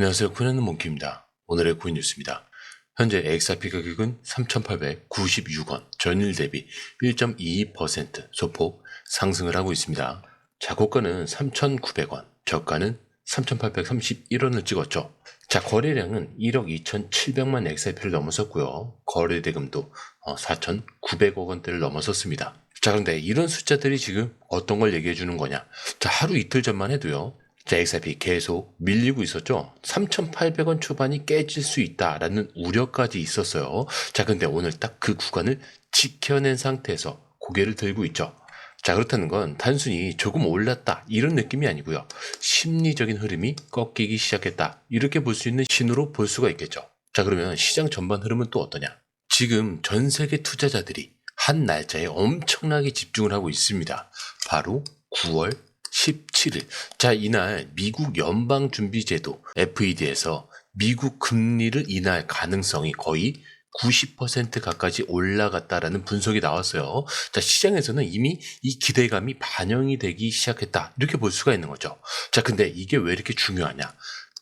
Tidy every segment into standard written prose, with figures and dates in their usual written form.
안녕하세요. 코인하는 몽키입니다. 오늘의 코인 뉴스입니다. 현재 XRP 가격은 3,896원, 전일 대비 1.22% 소폭 상승을 하고 있습니다. 자, 고가는 3,900원, 저가는 3,831원을 찍었죠. 자, 거래량은 1억 2,700만 XRP를 넘어섰고요. 거래 대금도 4,900억 원대를 넘어섰습니다. 자, 그런데 이런 숫자들이 지금 어떤 걸 얘기해 주는 거냐? 자, 하루 이틀 전만 해도요. 자, XRP 계속 밀리고 있었죠. 3,800원 초반이 깨질 수 있다라는 우려까지 있었어요. 자, 근데 오늘 딱 그 구간을 지켜낸 상태에서 고개를 들고 있죠. 자, 그렇다는 건 단순히 조금 올랐다 이런 느낌이 아니고요. 심리적인 흐름이 꺾이기 시작했다. 이렇게 볼 수 있는 신호로 볼 수가 있겠죠. 자, 그러면 시장 전반 흐름은 또 어떠냐? 지금 전 세계 투자자들이 한 날짜에 엄청나게 집중을 하고 있습니다. 바로 9월 17일. 자, 이날 미국 연방준비제도 FED에서 미국 금리를 인하할 가능성이 거의 90% 가까이 올라갔다라는 분석이 나왔어요. 자, 시장에서는 이미 이 기대감이 반영이 되기 시작했다. 이렇게 볼 수가 있는 거죠. 자, 근데 이게 왜 이렇게 중요하냐?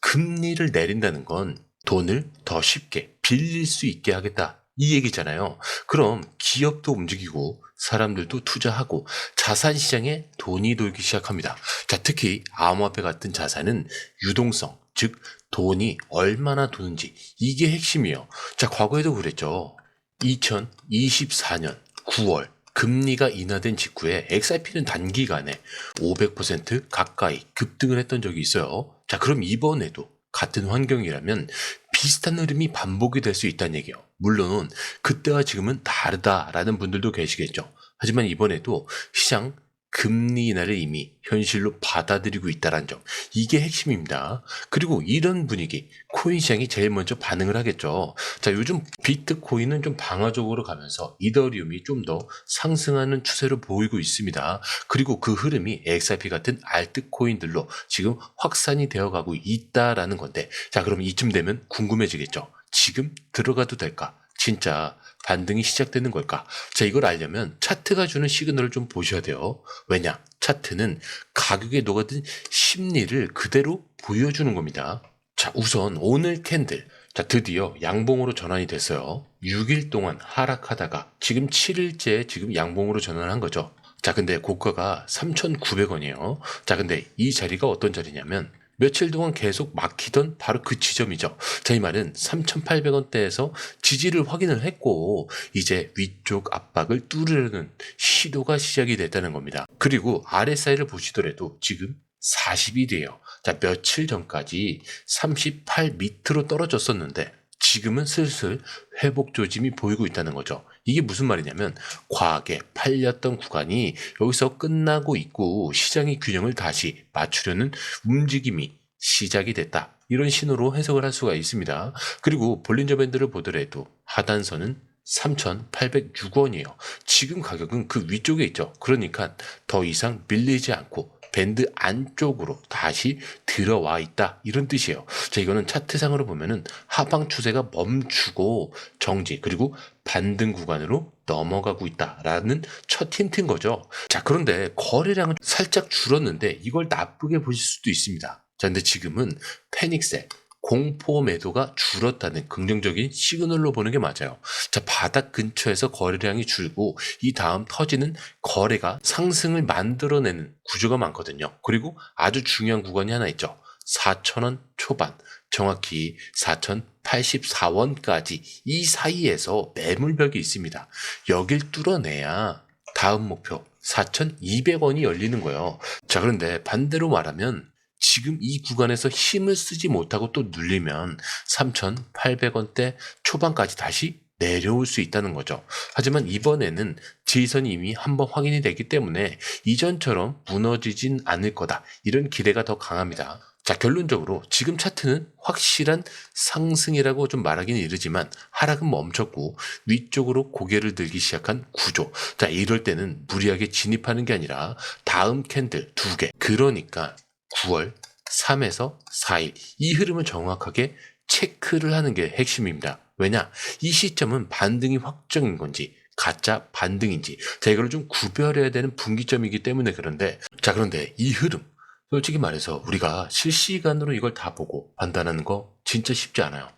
금리를 내린다는 건 돈을 더 쉽게 빌릴 수 있게 하겠다. 이 얘기잖아요. 그럼 기업도 움직이고 사람들도 투자하고 자산 시장에 돈이 돌기 시작합니다. 자, 특히 암호화폐 같은 자산은 유동성, 즉 돈이 얼마나 도는지 이게 핵심이에요. 자, 과거에도 그랬죠. 2024년 9월 금리가 인하된 직후에 XRP는 단기간에 500% 가까이 급등을 했던 적이 있어요. 자, 그럼 이번에도 같은 환경이라면 비슷한 흐름이 반복이 될 수 있다는 얘기예요. 물론 그때와 지금은 다르다라는 분들도 계시겠죠. 하지만 이번에도 시장 금리 인하를 이미 현실로 받아들이고 있다는 점, 이게 핵심입니다. 그리고 이런 분위기, 코인 시장이 제일 먼저 반응을 하겠죠. 자, 요즘 비트코인은 좀 방어적으로 가면서 이더리움이 좀 더 상승하는 추세로 보이고 있습니다. 그리고 그 흐름이 XRP 같은 알트코인들로 지금 확산이 되어가고 있다라는 건데, 자, 그럼 이쯤 되면 궁금해지겠죠. 지금 들어가도 될까? 진짜 반등이 시작되는 걸까? 자, 이걸 알려면 차트가 주는 시그널을 좀 보셔야 돼요. 왜냐? 차트는 가격에 녹아든 심리를 그대로 보여주는 겁니다. 자, 우선 오늘 캔들. 자, 드디어 양봉으로 전환이 됐어요. 6일 동안 하락하다가 지금 7일째 지금 양봉으로 전환한 거죠. 자, 근데 고가가 3,900원이에요. 자, 근데 이 자리가 어떤 자리냐면 며칠 동안 계속 막히던 바로 그 지점이죠. 자, 이 말은 3,800원대에서 지지를 확인을 했고 이제 위쪽 압박을 뚫으려는 시도가 시작이 됐다는 겁니다. 그리고 RSI를 보시더라도 지금 40일이에요. 자, 며칠 전까지 38 밑으로 떨어졌었는데 지금은 슬슬 회복 조짐이 보이고 있다는 거죠. 이게 무슨 말이냐면 과하게 팔렸던 구간이 여기서 끝나고 있고 시장의 균형을 다시 맞추려는 움직임이 시작이 됐다. 이런 신호로 해석을 할 수가 있습니다. 그리고 볼린저 밴드를 보더라도 하단선은 3,806원이에요. 지금 가격은 그 위쪽에 있죠. 그러니까 더 이상 밀리지 않고 밴드 안쪽으로 다시 들어와 있다, 이런 뜻이에요. 자, 이거는 차트상으로 보면은 하방 추세가 멈추고 정지 그리고 반등 구간으로 넘어가고 있다라는 첫 힌트인 거죠. 자, 그런데 거래량은 살짝 줄었는데 이걸 나쁘게 보실 수도 있습니다. 자, 근데 지금은 패닉셀, 공포 매도가 줄었다는 긍정적인 시그널로 보는 게 맞아요. 자, 바닥 근처에서 거래량이 줄고 이 다음 터지는 거래가 상승을 만들어내는 구조가 많거든요. 그리고 아주 중요한 구간이 하나 있죠. 4,000원 초반, 정확히 4,084원까지 이 사이에서 매물벽이 있습니다. 여길 뚫어내야 다음 목표 4,200원이 열리는 거예요. 자, 그런데 반대로 말하면 지금 이 구간에서 힘을 쓰지 못하고 또 눌리면 3,800원대 초반까지 다시 내려올 수 있다는 거죠. 하지만 이번에는 지지선이 이미 한번 확인이 됐기 때문에 이전처럼 무너지진 않을 거다. 이런 기대가 더 강합니다. 자, 결론적으로 지금 차트는 확실한 상승이라고 좀 말하기는 이르지만 하락은 멈췄고 위쪽으로 고개를 들기 시작한 구조. 자, 이럴 때는 무리하게 진입하는 게 아니라 다음 캔들 2개. 그러니까 9월 3에서 4일 이 흐름을 정확하게 체크를 하는 게 핵심입니다. 왜냐? 이 시점은 반등이 확정인 건지 가짜 반등인지 자, 이걸 좀 구별해야 되는 분기점이기 때문에 그런데 자, 그런데 이 흐름 솔직히 말해서 우리가 실시간으로 이걸 다 보고 판단하는 거 진짜 쉽지 않아요.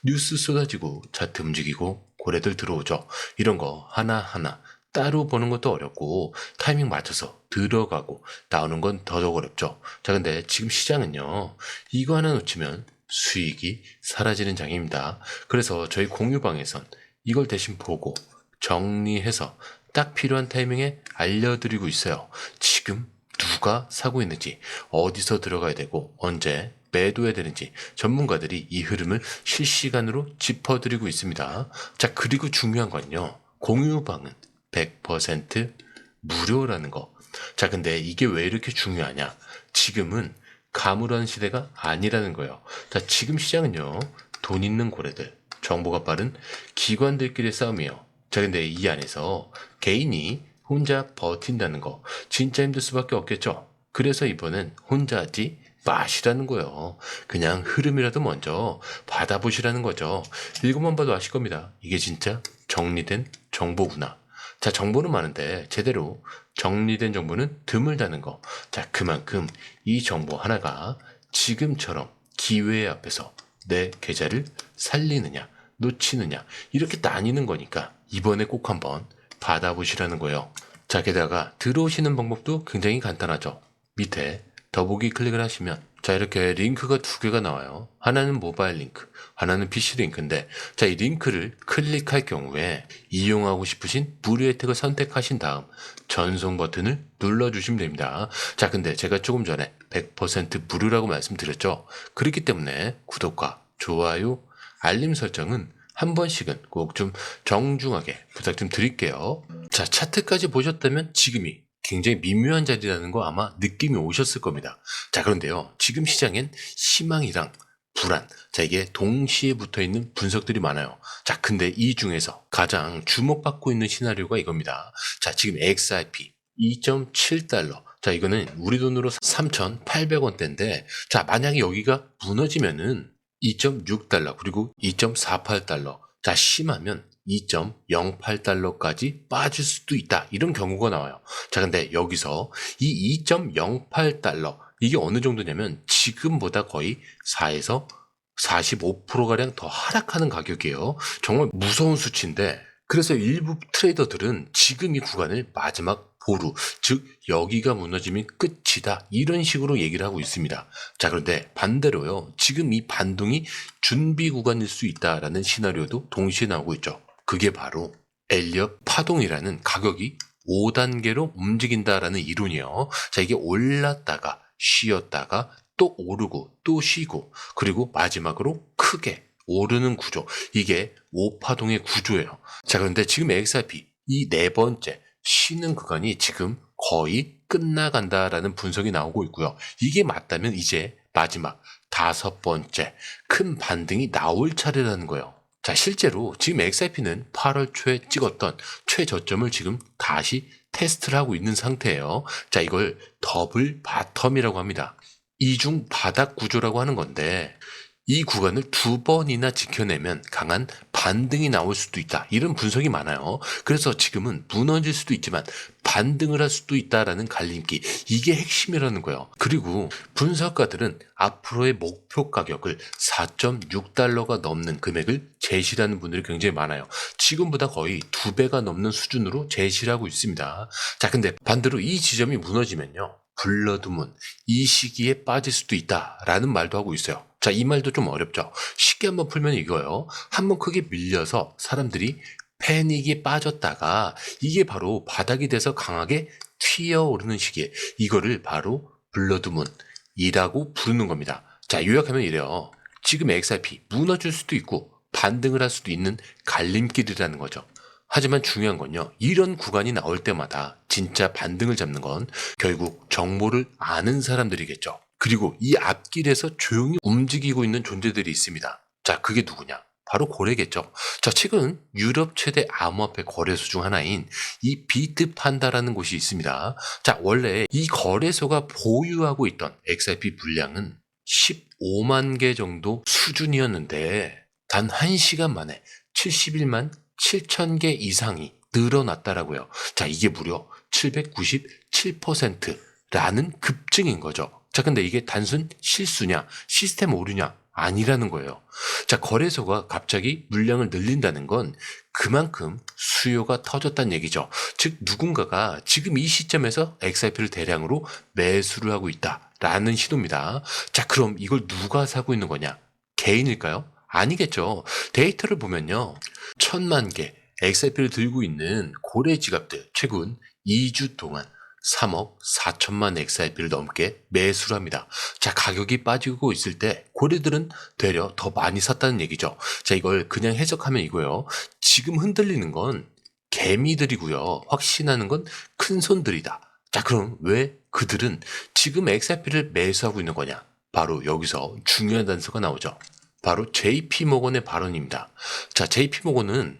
뉴스 쏟아지고 차트 움직이고 고래들 들어오죠. 이런 거 하나하나 따로 보는 것도 어렵고 타이밍 맞춰서 들어가고 나오는 건 더더욱 어렵죠. 자, 근데 지금 시장은요, 이거 하나 놓치면 수익이 사라지는 장입니다. 그래서 저희 공유방에선 이걸 대신 보고 정리해서 딱 필요한 타이밍에 알려드리고 있어요. 지금 누가 사고 있는지, 어디서 들어가야 되고 언제 매도해야 되는지 전문가들이 이 흐름을 실시간으로 짚어드리고 있습니다. 자, 그리고 중요한 건요, 공유방은 100% 무료라는 거. 자, 근데 이게 왜 이렇게 중요하냐? 지금은 가물한 시대가 아니라는 거예요. 자, 지금 시장은요, 돈 있는 고래들, 정보가 빠른 기관들끼리의 싸움이에요. 자, 근데 이 안에서 개인이 혼자 버틴다는 거 진짜 힘들 수밖에 없겠죠. 그래서 이번엔 혼자 하지 마시라는 거예요. 그냥 흐름이라도 먼저 받아보시라는 거죠. 읽어만 봐도 아실 겁니다. 이게 진짜 정리된 정보구나. 자, 정보는 많은데 제대로 정리된 정보는 드물다는 거. 자, 그만큼 이 정보 하나가 지금처럼 기회 앞에서 내 계좌를 살리느냐 놓치느냐 이렇게 나뉘는 거니까 이번에 꼭 한번 받아보시라는 거예요. 자, 게다가 들어오시는 방법도 굉장히 간단하죠. 밑에 더보기 클릭을 하시면 자, 이렇게 링크가 두 개가 나와요. 하나는 모바일 링크, 하나는 PC 링크인데, 자, 이 링크를 클릭할 경우에 이용하고 싶으신 무료 혜택을 선택하신 다음 전송 버튼을 눌러주시면 됩니다. 자, 근데 제가 조금 전에 100% 무료라고 말씀드렸죠. 그렇기 때문에 구독과 좋아요, 알림 설정은 한 번씩은 꼭 좀 정중하게 부탁 좀 드릴게요. 자, 차트까지 보셨다면 지금이 굉장히 미묘한 자리라는 거 아마 느낌이 오셨을 겁니다. 자, 그런데요, 지금 시장엔 희망이랑 불안, 자, 이게 동시에 붙어 있는 분석들이 많아요. 자, 근데 이 중에서 가장 주목받고 있는 시나리오가 이겁니다. 자, 지금 XRP 2.7달러. 자, 이거는 우리 돈으로 3,800원대인데, 자, 만약에 여기가 무너지면은 2.6달러, 그리고 2.48달러. 자, 심하면 2.08달러까지 빠질 수도 있다. 이런 경우가 나와요. 자, 근데 여기서 이 2.08달러, 이게 어느 정도냐면 지금보다 거의 4에서 45%가량 더 하락하는 가격이에요. 정말 무서운 수치인데, 그래서 일부 트레이더들은 지금 이 구간을 마지막 보루, 즉 여기가 무너지면 끝이다, 이런 식으로 얘기를 하고 있습니다. 자, 그런데 반대로요, 지금 이 반등이 준비 구간일 수 있다라는 시나리오도 동시에 나오고 있죠. 그게 바로 엘리엇 파동이라는, 가격이 5단계로 움직인다라는 이론이에요. 자, 이게 올랐다가 쉬었다가 또 오르고 또 쉬고 그리고 마지막으로 크게 오르는 구조, 이게 5파동의 구조예요. 자, 그런데 지금 XRP 이 네 번째 쉬는 구간이 지금 거의 끝나간다라는 분석이 나오고 있고요. 이게 맞다면 이제 마지막 다섯 번째 큰 반등이 나올 차례라는 거예요. 자, 실제로 지금 XRP는 8월 초에 찍었던 최저점을 지금 다시 테스트를 하고 있는 상태예요. 자, 이걸 더블 바텀이라고 합니다. 이중 바닥 구조라고 하는 건데, 이 구간을 두 번이나 지켜내면 강한 반등이 나올 수도 있다, 이런 분석이 많아요. 그래서 지금은 무너질 수도 있지만 반등을 할 수도 있다라는 갈림기, 이게 핵심이라는 거예요. 그리고 분석가들은 앞으로의 목표 가격을 4.6달러가 넘는 금액을 제시하는 분들이 굉장히 많아요. 지금보다 거의 2배가 넘는 수준으로 제시를 하고 있습니다. 자, 근데 반대로 이 지점이 무너지면요, 블러드문, 이 시기에 빠질 수도 있다라는 말도 하고 있어요. 자, 이 말도 좀 어렵죠. 쉽게 한번 풀면 이거예요. 한번 크게 밀려서 사람들이 패닉에 빠졌다가 이게 바로 바닥이 돼서 강하게 튀어오르는 시기에, 이거를 바로 블러드문이라고 부르는 겁니다. 자, 요약하면 이래요. 지금 XRP 무너질 수도 있고 반등을 할 수도 있는 갈림길이라는 거죠. 하지만 중요한 건요, 이런 구간이 나올 때마다 진짜 반등을 잡는 건 결국 정보를 아는 사람들이겠죠. 그리고 이 앞길에서 조용히 움직이고 있는 존재들이 있습니다. 자, 그게 누구냐? 바로 고래겠죠. 자, 최근 유럽 최대 암호화폐 거래소 중 하나인 이 비트판다라는 곳이 있습니다. 자, 원래 이 거래소가 보유하고 있던 XRP 물량은 15만 개 정도 수준이었는데 단 1시간 만에 71만 7천 개 이상이 늘어났다라고요. 자, 이게 무려 797%라는 급증인 거죠. 자, 자, 근데 이게 단순 실수냐, 시스템 오류냐, 아니라는 거예요. 자, 거래소가 갑자기 물량을 늘린다는 건 그만큼 수요가 터졌다는 얘기죠. 즉, 누군가가 지금 이 시점에서 XRP를 대량으로 매수를 하고 있다라는 신호입니다. 자, 그럼 이걸 누가 사고 있는 거냐? 개인일까요? 아니겠죠. 데이터를 보면요. 1,000만 개 XRP를 들고 있는 고래 지갑들 최근 2주 동안 3억 4천만 XRP를 넘게 매수를 합니다. 자, 가격이 빠지고 있을 때 고래들은 되려 더 많이 샀다는 얘기죠. 자, 이걸 그냥 해석하면 이거예요. 지금 흔들리는 건 개미들이고요. 확신하는 건 큰손들이다. 자, 그럼 왜 그들은 지금 XRP를 매수하고 있는 거냐? 바로 여기서 중요한 단서가 나오죠. 바로 JP모건의 발언입니다. 자, JP모건은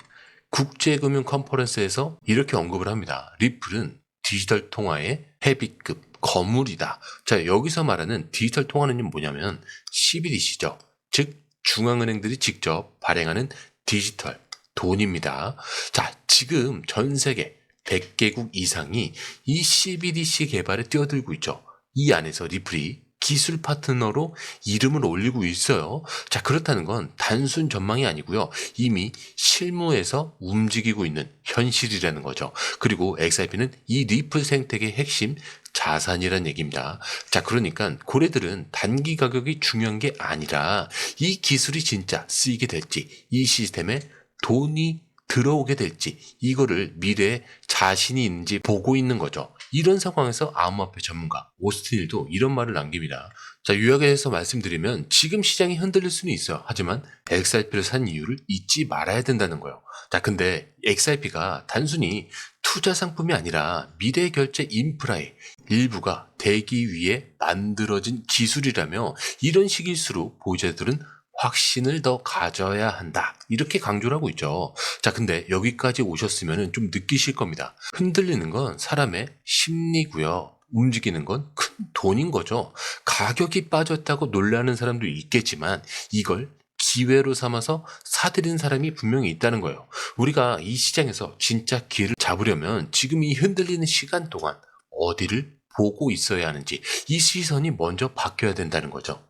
국제금융 컨퍼런스에서 이렇게 언급을 합니다. 리플은 디지털 통화의 헤비급 거물이다. 자, 여기서 말하는 디지털 통화는 뭐냐면 CBDC죠. 즉 중앙은행들이 직접 발행하는 디지털 돈입니다. 자, 지금 전 세계 100개국 이상이 이 CBDC 개발에 뛰어들고 있죠. 이 안에서 리플이 기술 파트너로 이름을 올리고 있어요. 자, 그렇다는 건 단순 전망이 아니고요. 이미 실무에서 움직이고 있는 현실이라는 거죠. 그리고 XRP는 이 리플 생태계의 핵심 자산이란 얘기입니다. 자, 그러니까 고래들은 단기 가격이 중요한 게 아니라 이 기술이 진짜 쓰이게 될지, 이 시스템에 돈이 들어오게 될지, 이거를 미래에 자신이 있는지 보고 있는 거죠. 이런 상황에서 암호화폐 전문가 오스틴 힐도 이런 말을 남깁니다. 자, 요약해서 말씀드리면 지금 시장이 흔들릴 수는 있어요. 하지만 XRP를 산 이유를 잊지 말아야 된다는 거예요. 자, 근데 XRP가 단순히 투자 상품이 아니라 미래 결제 인프라의 일부가 되기 위해 만들어진 기술이라며 이런 식일수록 보유자들은 확신을 더 가져야 한다. 이렇게 강조를 하고 있죠. 자, 근데 여기까지 오셨으면 좀 느끼실 겁니다. 흔들리는 건 사람의 심리고요. 움직이는 건 큰 돈인 거죠. 가격이 빠졌다고 놀라는 사람도 있겠지만 이걸 기회로 삼아서 사들인 사람이 분명히 있다는 거예요. 우리가 이 시장에서 진짜 기회를 잡으려면 지금 이 흔들리는 시간 동안 어디를 보고 있어야 하는지 이 시선이 먼저 바뀌어야 된다는 거죠.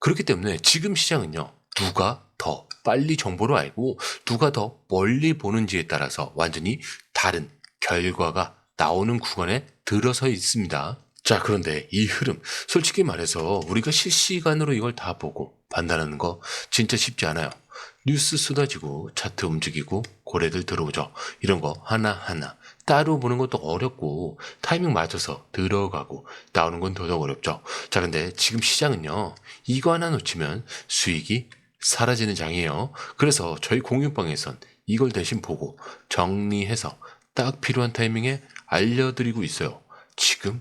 그렇기 때문에 지금 시장은요, 누가 더 빨리 정보를 알고 누가 더 멀리 보는지에 따라서 완전히 다른 결과가 나오는 구간에 들어서 있습니다. 자, 그런데 이 흐름, 솔직히 말해서 우리가 실시간으로 이걸 다 보고 판단하는 거 진짜 쉽지 않아요. 뉴스 쏟아지고 차트 움직이고 고래들 들어오죠. 이런 거 하나하나 따로 보는 것도 어렵고 타이밍 맞춰서 들어가고 나오는 건 더더욱 어렵죠. 자, 근데 지금 시장은요, 이거 하나 놓치면 수익이 사라지는 장이에요. 그래서 저희 공유방에선 이걸 대신 보고 정리해서 딱 필요한 타이밍에 알려드리고 있어요. 지금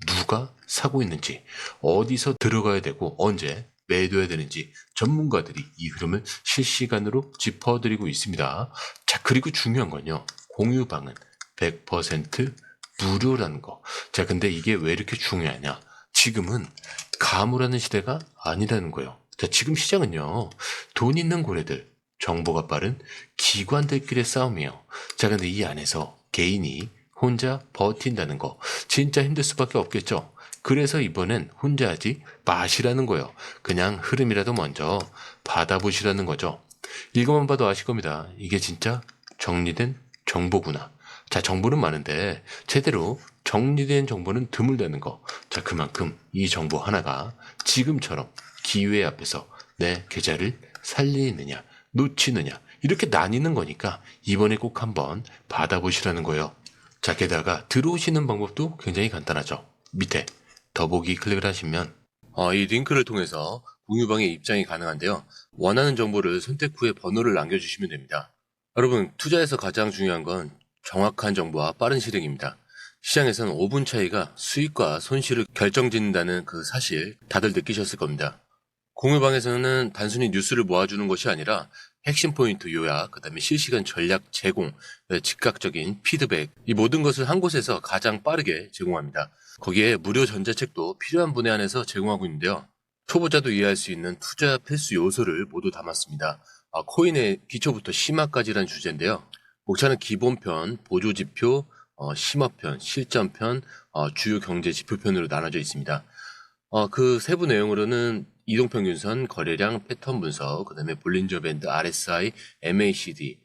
누가 사고 있는지, 어디서 들어가야 되고 언제 매도해야 되는지 전문가들이 이 흐름을 실시간으로 짚어드리고 있습니다. 자, 그리고 중요한 건요, 공유방은 100% 무료라는 거. 자, 근데 이게 왜 이렇게 중요하냐? 지금은 가물하는 시대가 아니라는 거예요. 자, 지금 시장은요, 돈 있는 고래들, 정보가 빠른 기관들끼리의 싸움이에요. 자, 근데 이 안에서 개인이 혼자 버틴다는 거 진짜 힘들 수밖에 없겠죠. 그래서 이번엔 혼자 하지 마시라는 거예요. 그냥 흐름이라도 먼저 받아보시라는 거죠. 이것만 봐도 아실 겁니다. 이게 진짜 정리된 정보구나. 자, 정보는 많은데 제대로 정리된 정보는 드물다는 거. 자, 그만큼 이 정보 하나가 지금처럼 기회 앞에서 내 계좌를 살리느냐 놓치느냐 이렇게 나뉘는 거니까 이번에 꼭 한번 받아보시라는 거예요. 자, 게다가 들어오시는 방법도 굉장히 간단하죠. 밑에 더보기 클릭을 하시면 이 링크를 통해서 공유방에 입장이 가능한데요. 원하는 정보를 선택 후에 번호를 남겨주시면 됩니다. 여러분, 투자에서 가장 중요한 건 정확한 정보와 빠른 실행입니다. 시장에서는 5분 차이가 수익과 손실을 결정짓는다는 그 사실 다들 느끼셨을 겁니다. 공유방에서는 단순히 뉴스를 모아주는 것이 아니라 핵심 포인트 요약, 그 다음에 실시간 전략 제공, 즉각적인 피드백, 이 모든 것을 한 곳에서 가장 빠르게 제공합니다. 거기에 무료 전자책도 필요한 분야 안에서 제공하고 있는데요. 초보자도 이해할 수 있는 투자 필수 요소를 모두 담았습니다. 코인의 기초부터 심화까지란 주제인데요. 목차는 기본편, 보조지표, 심화편, 실전편, 주요 경제 지표편으로 나눠져 있습니다. 그 세부 내용으로는 이동평균선, 거래량, 패턴 분석, 그 다음에 볼린저 밴드, RSI, MACD,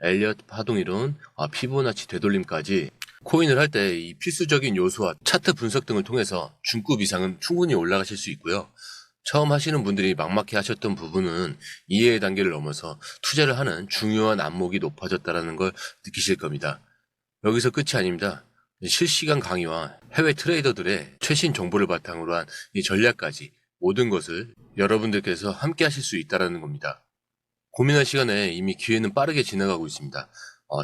엘리엇 파동이론, 피보나치 되돌림까지 코인을 할 때 이 필수적인 요소와 차트 분석 등을 통해서 중급 이상은 충분히 올라가실 수 있고요. 처음 하시는 분들이 막막해 하셨던 부분은 이해의 단계를 넘어서 투자를 하는 중요한 안목이 높아졌다는 걸 느끼실 겁니다. 여기서 끝이 아닙니다. 실시간 강의와 해외 트레이더들의 최신 정보를 바탕으로 한 이 전략까지 모든 것을 여러분들께서 함께 하실 수 있다는 겁니다. 고민할 시간에 이미 기회는 빠르게 지나가고 있습니다.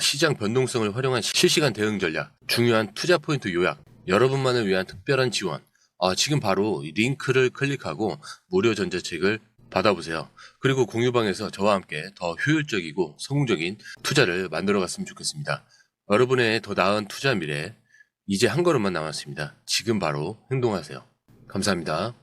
시장 변동성을 활용한 실시간 대응 전략, 중요한 투자 포인트 요약, 여러분만을 위한 특별한 지원. 지금 바로 이 링크를 클릭하고 무료 전자책을 받아보세요. 그리고 공유방에서 저와 함께 더 효율적이고 성공적인 투자를 만들어 갔으면 좋겠습니다. 여러분의 더 나은 투자 미래, 이제 한 걸음만 남았습니다. 지금 바로 행동하세요. 감사합니다.